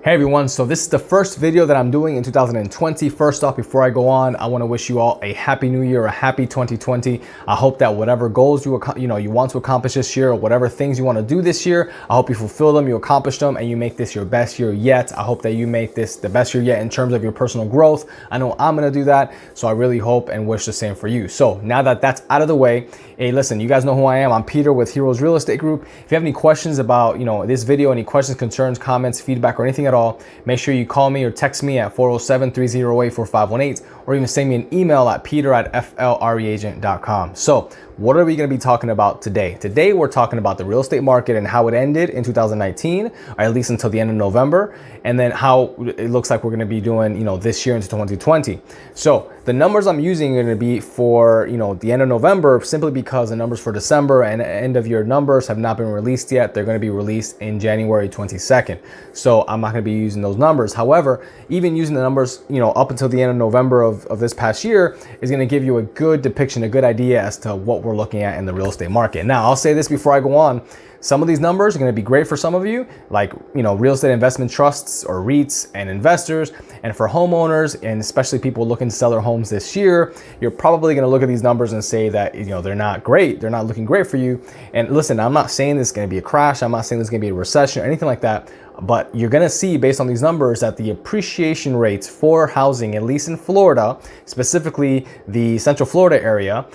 Hey everyone, so this is the first video that I'm doing in 2020. First off, before I go on, I want to wish you all a happy new year, a happy 2020. I hope that whatever goals you want to accomplish this year, or whatever things you want to do this year, I hope you fulfill them, you accomplish them, and you make this your best year yet. I hope that you make this the best year yet in terms of your personal growth. I know I'm going to do that, so I really hope and wish the same for you. So now that that's out of the way, hey, listen, you guys know who I am. I'm Peter with Heroes Real Estate Group. If you have any questions about, this video, any questions, concerns, comments, feedback, or anything at all, make sure you call me or text me at 407-308-4518, or even send me an email at peter@flreagent.com. So what are we going to be talking about today? Today, we're talking about the real estate market and how it ended in 2019, or at least until the end of November, and then how it looks like we're going to be doing, this year into 2020. So the numbers I'm using are going to be for, the end of November, simply because the numbers for December and end of year numbers have not been released yet. They're going to be released in January 22nd. So I'm not going to be using those numbers. However, even using the numbers, up until the end of November of this past year is going to give you a good depiction, a good idea as to what we're looking at in the real estate market. Now, I'll say this before I go on. Some of these numbers are going to be great for some of you, like, real estate investment trusts or REITs and investors. And for homeowners, and especially people looking to sell their homes this year, you're probably going to look at these numbers and say that, they're not great. They're not looking great for you. And listen, I'm not saying this is going to be a crash. I'm not saying this is going to be a recession or anything like that. But you're going to see, based on these numbers, that the appreciation rates for housing, at least in Florida, specifically the Central Florida area,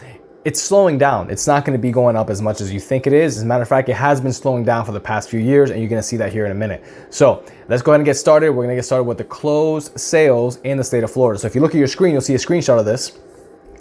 it's slowing down. It's not going to be going up as much as you think it is. As a matter of fact, it has been slowing down for the past few years, and you're going to see that here in a minute. So let's go ahead and get started. We're going to get started with the closed sales in the state of Florida. So if you look at your screen, you'll see a screenshot of this.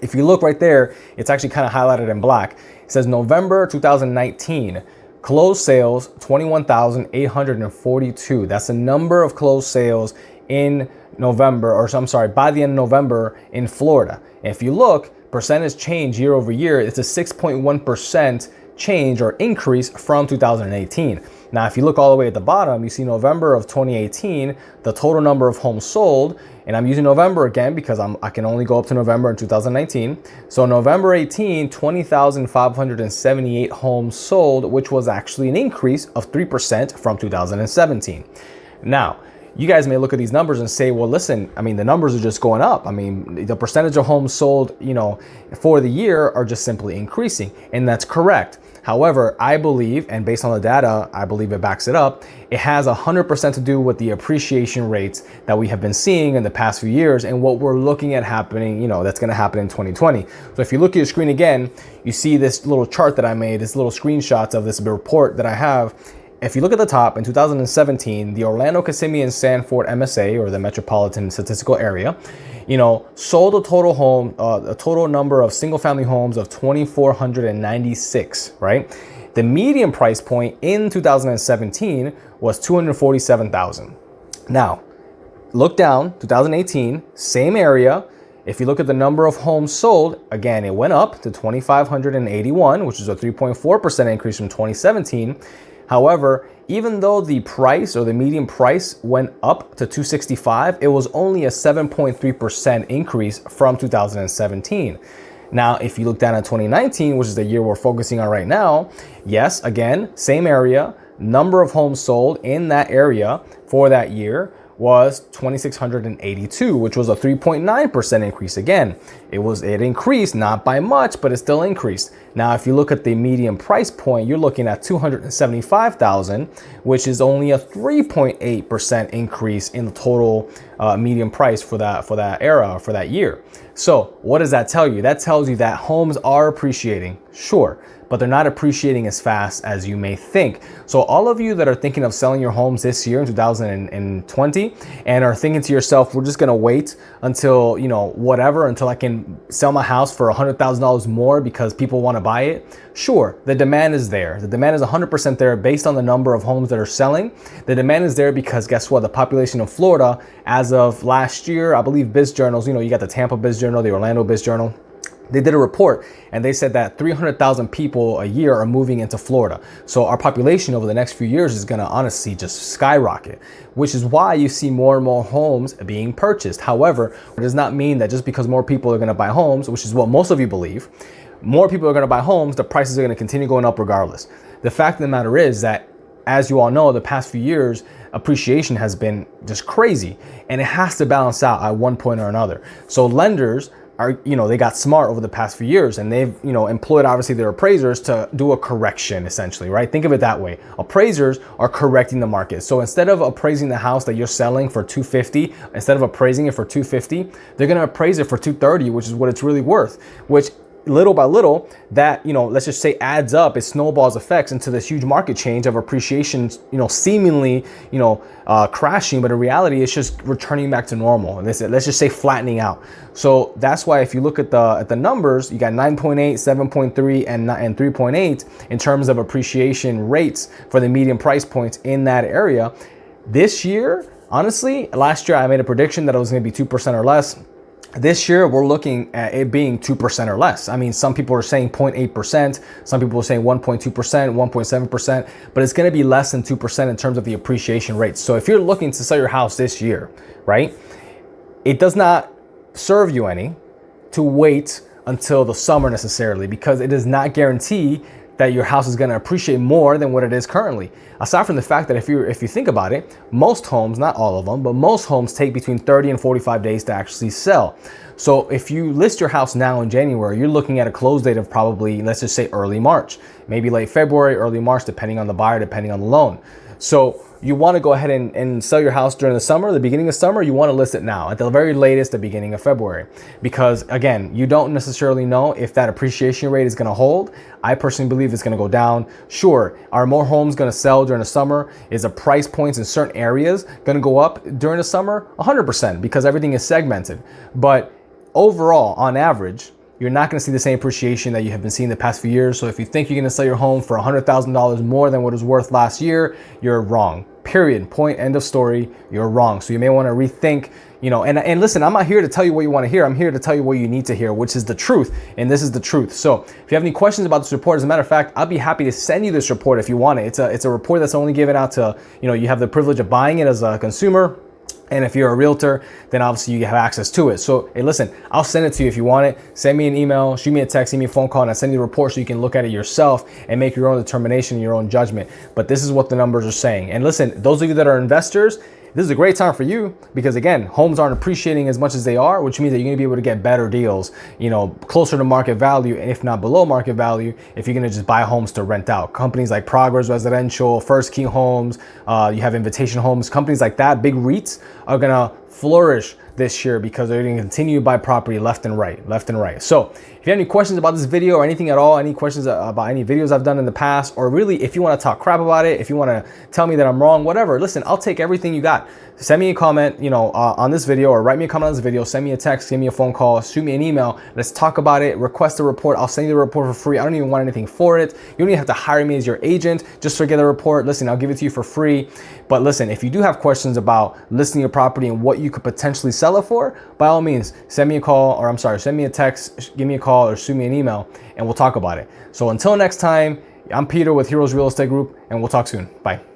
If you look right there, it's actually kind of highlighted in black. It says November 2019. Closed sales, 21,842. That's the number of closed sales in November, by the end of November in Florida. And if you look, percentage change year over year, it's a 6.1% change or increase from 2018. Now, if you look all the way at the bottom, you see November of 2018, the total number of homes sold, and I'm using November again because I can only go up to November in 2019. So November 18, 20,578 homes sold, which was actually an increase of 3% from 2017. Now, you guys may look at these numbers and say, well, listen, the numbers are just going up. The percentage of homes sold, for the year are just simply increasing. And that's correct. However, I believe, and based on the data, I believe it backs it up, it has 100% to do with the appreciation rates that we have been seeing in the past few years and what we're looking at happening, that's going to happen in 2020. So if you look at your screen again, you see this little chart that I made, this little screenshots of this report that I have. If you look at the top, in 2017, the Orlando, Kissimmee, and Sanford MSA, or the Metropolitan Statistical Area, sold a total number of single-family homes of 2,496, right? The median price point in 2017 was 247,000. Now, look down, 2018, same area. If you look at the number of homes sold, again, it went up to 2,581, which is a 3.4% increase from 2017. However, even though the price or the median price went up to 265, it was only a 7.3% increase from 2017. Now, if you look down at 2019, which is the year we're focusing on right now, yes, again, same area, number of homes sold in that area for that year was 2,682, which was a 3.9% increase. Again, it increased, not by much, but it still increased. Now, if you look at the median price point, you're looking at 275,000, which is only a 3.8% increase in the total median price for that era, for that year. So what does that tell you? That tells you that homes are appreciating, sure, but they're not appreciating as fast as you may think. So all of you that are thinking of selling your homes this year in 2020 and are thinking to yourself, we're just gonna wait until, until I can sell my house for $100,000 more because people wanna buy it. Sure, the demand is there. The demand is 100% there based on the number of homes that are selling. The demand is there because guess what? The population of Florida, as of last year, I believe Biz Journals, you got the Tampa Biz Journal, the Orlando Biz Journal, they did a report and they said that 300,000 people a year are moving into Florida. So our population over the next few years is going to honestly just skyrocket, which is why you see more and more homes being purchased. However, it does not mean that just because more people are going to buy homes, which is what most of you believe, more people are going to buy homes, the prices are going to continue going up regardless. The fact of the matter is that, as you all know, the past few years, appreciation has been just crazy, and it has to balance out at one point or another. So lenders are, they got smart over the past few years, and they've, employed obviously their appraisers to do a correction essentially, right? Think of it that way. Appraisers are correcting the market. So instead of appraising the house that you're selling for 250, instead of appraising it for 250, they're going to appraise it for 230, which is what it's really worth, which little by little, that, let's just say adds up, it snowballs effects into this huge market change of appreciation, seemingly, crashing, but in reality, it's just returning back to normal. And let's just say flattening out. So that's why if you look at the numbers, you got 9.8, 7.3, and 3.8 in terms of appreciation rates for the median price points in that area. This year, honestly, last year I made a prediction that it was going to be 2% or less. This year, we're looking at it being 2% or less. I mean, some people are saying 0.8%, some people are saying 1.2%, 1.7%, but it's going to be less than 2% in terms of the appreciation rate. So if you're looking to sell your house this year, right, it does not serve you any to wait until the summer necessarily, because it does not guarantee that your house is going to appreciate more than what it is currently. Aside from the fact that if you think about it, most homes, not all of them, but most homes take between 30 and 45 days to actually sell. So if you list your house now in January, you're looking at a close date of probably, let's just say early March, maybe late February, early March, depending on the buyer, depending on the loan. So you want to go ahead and sell your house during the summer, the beginning of summer. You want to list it now, at the very latest, the beginning of February, because again, you don't necessarily know if that appreciation rate is going to hold. I personally believe it's going to go down. Sure, are more homes going to sell during the summer? Is the price points in certain areas going to go up during the summer? 100%, because everything is segmented. But overall, on average, you're not going to see the same appreciation that you have been seeing the past few years. So if you think you're going to sell your home for $100,000 more than what it was worth last year, you're wrong. Period. Point. End of story. You're wrong. So you may want to rethink, and listen, I'm not here to tell you what you want to hear. I'm here to tell you what you need to hear, which is the truth. And this is the truth. So if you have any questions about this report, as a matter of fact, I'll be happy to send you this report if you want it. It's a report that's only given out to, you have the privilege of buying it as a consumer. And if you're a realtor, then obviously you have access to it. So, hey, listen, I'll send it to you if you want it. Send me an email, shoot me a text, send me a phone call, and I'll send you the report so you can look at it yourself and make your own determination, your own judgment. But this is what the numbers are saying. And listen, those of you that are investors, this is a great time for you, because again, homes aren't appreciating as much as they are, which means that you're going to be able to get better deals, closer to market value, and if not below market value, if you're going to just buy homes to rent out. Companies like Progress Residential, First King Homes, you have Invitation Homes, companies like that, big REITs are going to flourish this year because they're going to continue to buy property left and right. So if you have any questions about this video or anything at all, any questions about any videos I've done in the past, or really if you want to talk crap about it, if you want to tell me that I'm wrong, whatever, listen, I'll take everything you got. Send me a comment, on this video, or write me a comment on this video, send me a text, give me a phone call, shoot me an email. Let's talk about it, request a report. I'll send you the report for free. I don't even want anything for it. You don't even have to hire me as your agent just to get the report. Listen, I'll give it to you for free. But listen, if you do have questions about listing your property and what you could potentially sell it for, by all means, send me a text, give me a call, or shoot me an email, and we'll talk about it. So until next time, I'm Peter with Heroes Real Estate Group, and we'll talk soon. Bye.